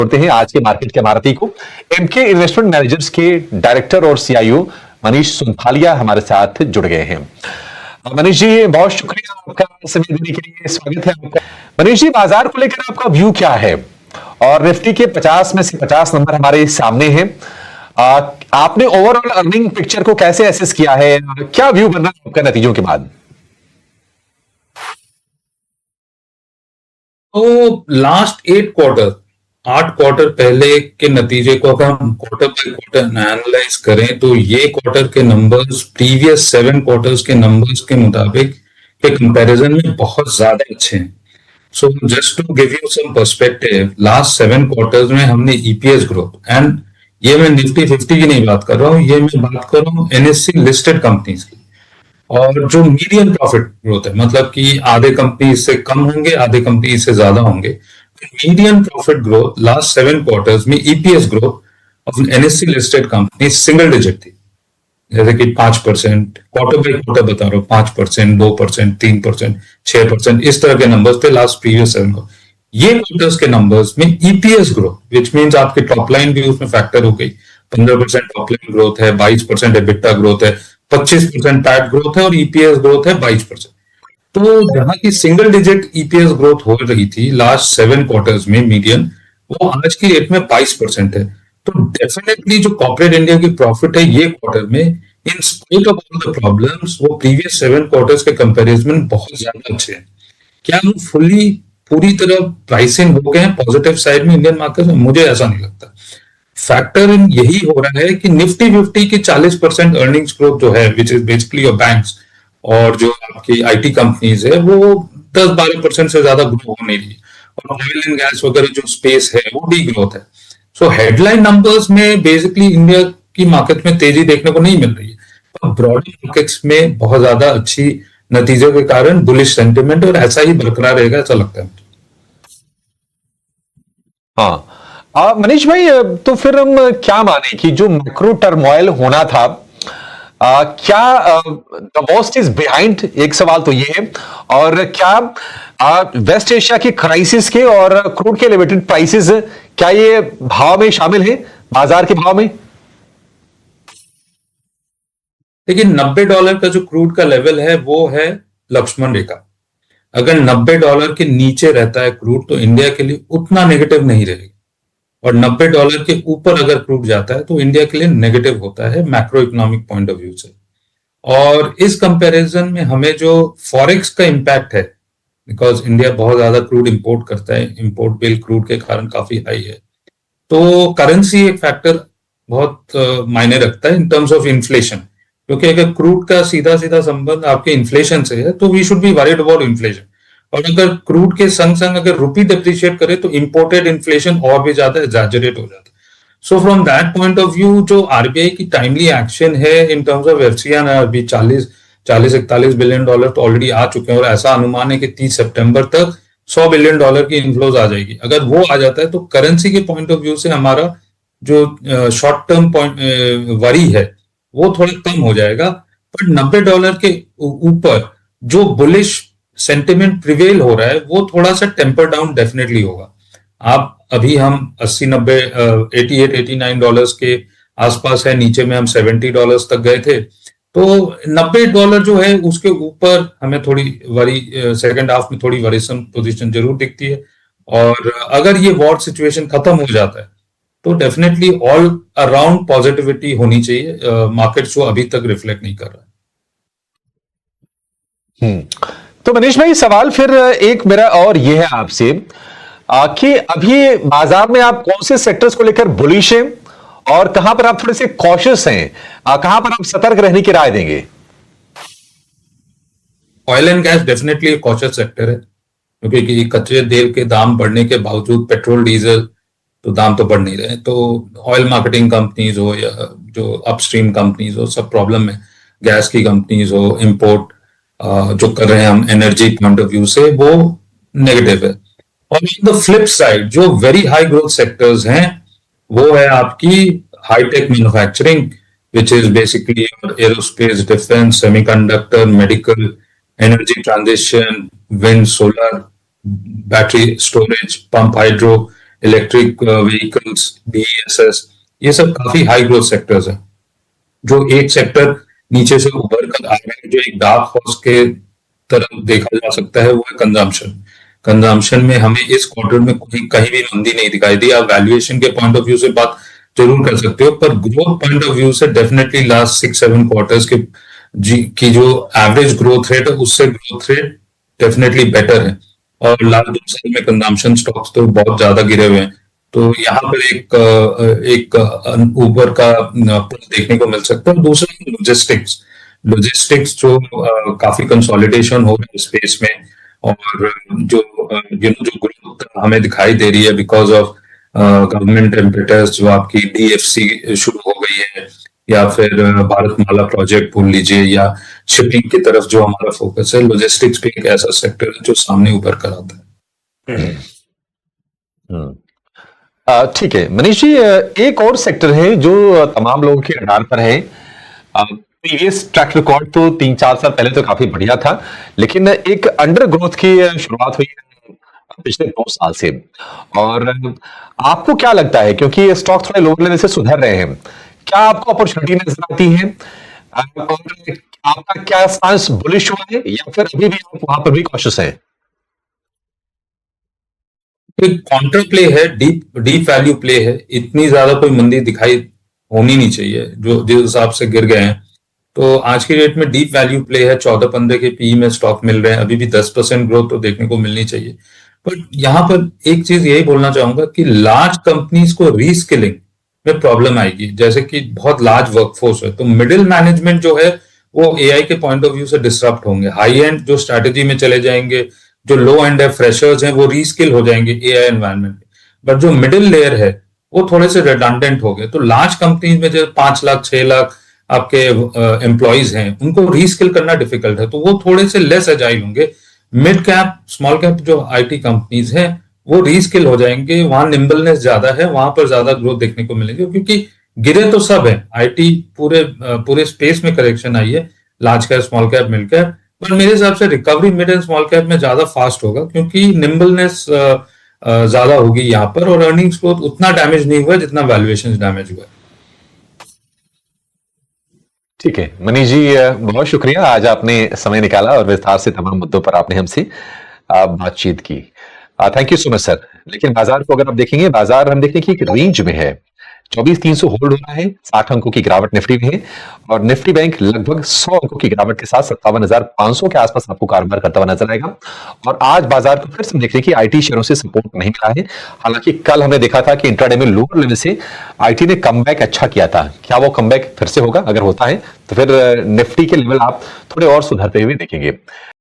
जोड़ते हैं आज के मार्केट के महारथी को। एमके इन्वेस्टमेंट मैनेजर्स के डायरेक्टर और सीआईओ मनीष सुंथालिया हमारे साथ जुड़ गए हैं। मनीष जी, बहुत शुक्रिया आपका समय देने के लिए, स्वागत है आपका। मनीष जी, बाजार को लेकर आपका व्यू क्या है? और निफ्टी के 50 में से 50 नंबर हमारे सामने हैं। आपने ओवरऑल अर्निंग पिक्चर को कैसे एसेस किया है? क्या व्यू बन रहा है आपका नतीजों के बाद? तो लास्ट 8 क्वार्टर पहले के नतीजे को अगर हम क्वार्टर बाय क्वार्टर एनालाइज करें तो ये क्वार्टर के नंबर्स प्रीवियस 7 क्वार्टर्स के नंबर्स के मुताबिक के कंपैरिजन में बहुत ज्यादा अच्छे हैं। So just to give you some perspective, last 7 quarters में हमने ईपीएस ग्रोथ, एंड ये मैं निफ्टी 50 की नहीं बात कर रहा हूँ, ये मैं बात कर रहा हूँ एनएससी लिस्टेड कंपनीज की, और जो मीडियम प्रॉफिट ग्रोथ है, मतलब कि आधे कंपनी इससे कम होंगे, आधे कंपनी इससे ज्यादा होंगे। Medium profit growth last 7 quarters में EPS growth of NSE listed company single digit थी, जैसे कि 5%, क्वार्टर बाई क्वार्टर बता रहा हूँ, 5%, 2%, 3%, 6%, इस तरह के नंबर्स थे लास्ट प्रीवियस 7 को। ये क्वार्टर्स के नंबर्स में ईपीएस ग्रोथ, विच मीन्स आपकी टॉप लाइन भी उसमें फैक्टर हो गई, 15% टॉप लाइन ग्रोथ है, 22% एबिटा ग्रोथ है, 25% पैट ग्रोथ है और ईपीएस ग्रोथ है 22%। तो जहां की सिंगल डिजिट ईपीएस ग्रोथ हो रही थी लास्ट 7 क्वार्टर्स में मीडियन, वो आज की डेट में 22% है। तो डेफिनेटली जो कॉर्पोरेट इंडिया की प्रॉफिट है ये क्वार्टर में, in spite of all the problems, वो प्रीवियस 7 क्वार्टर्स के कंपैरिजन में बहुत ज्यादा अच्छे हैं। क्या हम पूरी तरह प्राइसिंग हो गए हैं पॉजिटिव साइड में इंडियन मार्केट में? मुझे ऐसा नहीं लगता। फैक्टर इन यही हो रहा है कि निफ्टी 50 की 40% अर्निंग्स ग्रोथ जो है, which is basically your banks और जो आपकी आईटी कंपनीज है, वो 10-12% से ज्यादा ग्रो हो नहीं रही, और ऑयल एंड गैस वगैरह जो स्पेस है वो डी ग्रोथ है। सो हेडलाइन नंबर्स में बेसिकली इंडिया की मार्केट में तेजी देखने को नहीं मिल रही है, पर ब्रॉडर मार्केट्स में बहुत ज्यादा अच्छी नतीजों के कारण बुलिश सेंटिमेंट, और ऐसा ही बरकरार रहेगा ऐसा लगता है। हाँ, मनीष भाई, तो फिर हम क्या माने कि जो मैक्रो टर्मोइल होना था, क्या द वर्स्ट इज बिहाइंड? एक सवाल तो ये है। और क्या वेस्ट एशिया के क्राइसिस के और क्रूड के एलिवेटेड प्राइसेस, क्या ये भाव में शामिल है, बाजार के भाव में? देखिए, $90 का जो क्रूड का लेवल है वो है लक्ष्मण रेखा। अगर $90 के नीचे रहता है क्रूड तो इंडिया के लिए उतना नेगेटिव नहीं रहेगा, और $90 के ऊपर अगर क्रूड जाता है तो इंडिया के लिए नेगेटिव होता है macro economic point of view से। और इस कंपैरिजन में हमें जो फॉरेक्स का इम्पैक्ट है, बिकॉज इंडिया बहुत ज्यादा क्रूड इंपोर्ट करता है, इंपोर्ट बिल क्रूड के कारण काफी हाई है, तो करेंसी एक फैक्टर बहुत मायने रखता है इन टर्म्स ऑफ इन्फ्लेशन, क्योंकि अगर क्रूड का सीधा सीधा संबंध आपके इन्फ्लेशन से है तो we should be worried about inflation, और अगर क्रूड के संग संग अगर रुपी डिप्रिशिएट करे तो इंपोर्टेड इन्फ्लेशन और भी ज्यादा एग्जैजरेट हो जाता है। So from that point of view जो आरबीआई की टाइमली एक्शन है इन टर्म्स ऑफ एफसीआई, अभी 40-41 बिलियन डॉलर तो ऑलरेडी आ चुके हैं, और ऐसा अनुमान है कि 30 सितंबर तक $100 बिलियन की इनफ्लोज आ जाएगी। अगर वो आ जाता है तो करेंसी के पॉइंट ऑफ व्यू से हमारा जो शॉर्ट टर्म वरी है वो थोड़ा कम हो जाएगा, बट $90 के ऊपर जो बुलिश सेंटिमेंट प्रिवेल हो रहा है वो थोड़ा सा टेम्पर डाउन डेफिनेटली होगा। आप अभी हम 80-90 $88-89 के आसपास है, नीचे में हम $70 तक गए थे, तो $90 जो है उसके ऊपर हमें थोड़ी वरी, सेकेंड हाफ में थोड़ी वरीसम पोजीशन जरूर दिखती है। और अगर ये वॉर सिचुएशन खत्म हो जाता है तो डेफिनेटली ऑल अराउंड पॉजिटिविटी होनी चाहिए, मार्केट जो अभी तक रिफ्लेक्ट नहीं कर रहा है। तो मनीष भाई, सवाल फिर एक मेरा और ये है आपसे कि अभी बाजार में आप कौन से सेक्टर्स को लेकर बुलिश हैं और कहां पर आप थोड़े से कॉशियस हैं, कहां पर आप सतर्क रहने की राय देंगे? ऑयल एंड गैस डेफिनेटली एक कॉशियस सेक्टर है, क्योंकि कच्चे तेल के दाम बढ़ने के बावजूद पेट्रोल डीजल तो दाम तो बढ़ नहीं रहे, तो ऑयल मार्केटिंग कंपनीज हो या जो अपस्ट्रीम कंपनीज हो, सब प्रॉब्लम है। गैस की कंपनीज हो, इंपोर्ट जो कर रहे हैं हम एनर्जी पॉइंट ऑफ व्यू से, वो नेगेटिव है। और द फ्लिप साइड जो वेरी हाई ग्रोथ सेक्टर्स हैं वो है आपकी hi tech manufacturing, which is basically aerospace, defence, semiconductor, medical, energy transition, wind, solar, battery storage, pump hydro, electric vehicles, BESS, ये सब काफी हाई ग्रोथ सेक्टर्स हैं। जो एक सेक्टर नीचे से उभर कर आ रहा है, जो एक डार्क हॉर्स के तरफ देखा जा सकता है, वो है कंजम्पशन। कंजम्पशन में हमें इस क्वार्टर में कोई कहीं भी मंदी नहीं दिखाई दी। आप वैल्यूएशन के पॉइंट ऑफ व्यू से बात जरूर कर सकते हो, पर ग्रोथ पॉइंट ऑफ व्यू से डेफिनेटली लास्ट 6-7 क्वार्टर्स के की जो एवरेज ग्रोथ रेट है, उससे ग्रोथ रेट डेफिनेटली बेटर है। और लास्ट 2 साल में कंजम्पशन स्टॉक्स तो बहुत ज्यादा गिरे हुए हैं, तो यहाँ पर एक ऊपर का पुल देखने को मिल सकता है। दूसरा लॉजिस्टिक्स, लॉजिस्टिक्स जो काफी कंसोलिडेशन हो रहा है स्पेस में, और जो जो ग्रोथ हमें दिखाई दे रही है बिकॉज ऑफ गवर्नमेंट इम्पेटस, जो आपकी DFC शुरू हो गई है, या फिर भारतमाला प्रोजेक्ट बोल लीजिए, या शिपिंग की तरफ जो हमारा फोकस है, लॉजिस्टिक्स भी एक ऐसा सेक्टर है जो सामने उभर कर आता है। ठीक है मनीष जी, एक और सेक्टर है जो तमाम लोगों के रडार पर है। प्रीवियस ट्रैक रिकॉर्ड तो 3-4 साल पहले तो काफी बढ़िया था, लेकिन एक अंडर ग्रोथ की शुरुआत हुई है पिछले 2 साल से। और आपको क्या लगता है, क्योंकि स्टॉक थोड़े लोअर लेवल से सुधर रहे हैं, क्या आपको अपॉर्चुनिटी नजर आती है? और आपका क्या स्टांस, बुलिश हुआ है या फिर अभी भी आप वहां पर भी कॉशियस हैं? एक काउंटर प्ले है, डीप डीप वैल्यू प्ले है। इतनी ज्यादा कोई मंदी दिखाई होनी नहीं चाहिए जो जिस हिसाब से गिर गए हैं। तो आज की डेट में डीप वैल्यू प्ले है। 14-15 के PE में स्टॉक मिल रहे हैं, अभी भी 10% ग्रोथ तो देखने को मिलनी चाहिए। बट यहाँ पर एक चीज यही बोलना चाहूंगा कि लार्ज कंपनीज को रीस्किलिंग में प्रॉब्लम आएगी। जैसे कि बहुत लार्ज वर्कफोर्स है, तो मिडिल मैनेजमेंट जो है वो AI के पॉइंट ऑफ व्यू से डिसरप्ट होंगे। हाई एंड जो स्ट्रैटेजी में चले जाएंगे, जो लो एंड है, फ्रेशर्स हैं, वो रीस्किल हो जाएंगे AI एनवायरनमेंट में। बट जो मिडिल लेयर है वो थोड़े से रिडंडेंट हो गए। तो लार्ज कंपनीज में जो 5 लाख 6 लाख आपके एम्प्लॉयज हैं, उनको रीस्किल करना डिफिकल्ट है, तो वो थोड़े से लेस एजाइल होंगे। मिड कैप स्मॉल कैप जो IT कंपनीज हैं वो रीस्किल हो जाएंगे, वहां निम्बलनेस ज्यादा है, वहां पर ज्यादा ग्रोथ देखने को मिलेगी। क्योंकि गिरे तो सब है, IT पूरे स्पेस में करेक्शन आई है, large cap small cap mid cap. पर मेरे हिसाब से recovery mid and small cap में ज्यादा फास्ट होगा, क्योंकि निम्बलनेस ज्यादा होगी यहाँ पर, और अर्निंग्स ग्रोथ उतना डैमेज नहीं हुआ जितना वैल्यूएशन डैमेज हुआ। ठीक है मनीष जी, बहुत शुक्रिया, आज आपने समय निकाला और विस्तार से तमाम मुद्दों पर आपने हमसे बातचीत की। Thank you so much sir. लेकिन बाजार को अगर आप देखेंगे, बाजार हम देखते हैं कि एक रेंज में है। 24,300 होल्ड हो रहा है, 60 अंकों की गिरावट निफ्टी में है, और निफ्टी बैंक लगभग 100 अंकों की गिरावट के साथ 57,500 के आसपास आपको कारोबार करता हुआ नजर आएगा। और आज बाजार को फिर से देख रहे हैं कि IT शेयरों से सपोर्ट नहीं मिला है। हालांकि कल हमने देखा था कि इंट्राडे में लोअर लेवल से IT ने कमबैक अच्छा किया था। क्या वो कमबैक फिर से होगा? अगर होता है तो फिर निफ्टी के लेवल आप थोड़े और सुधरते हुए देखेंगे।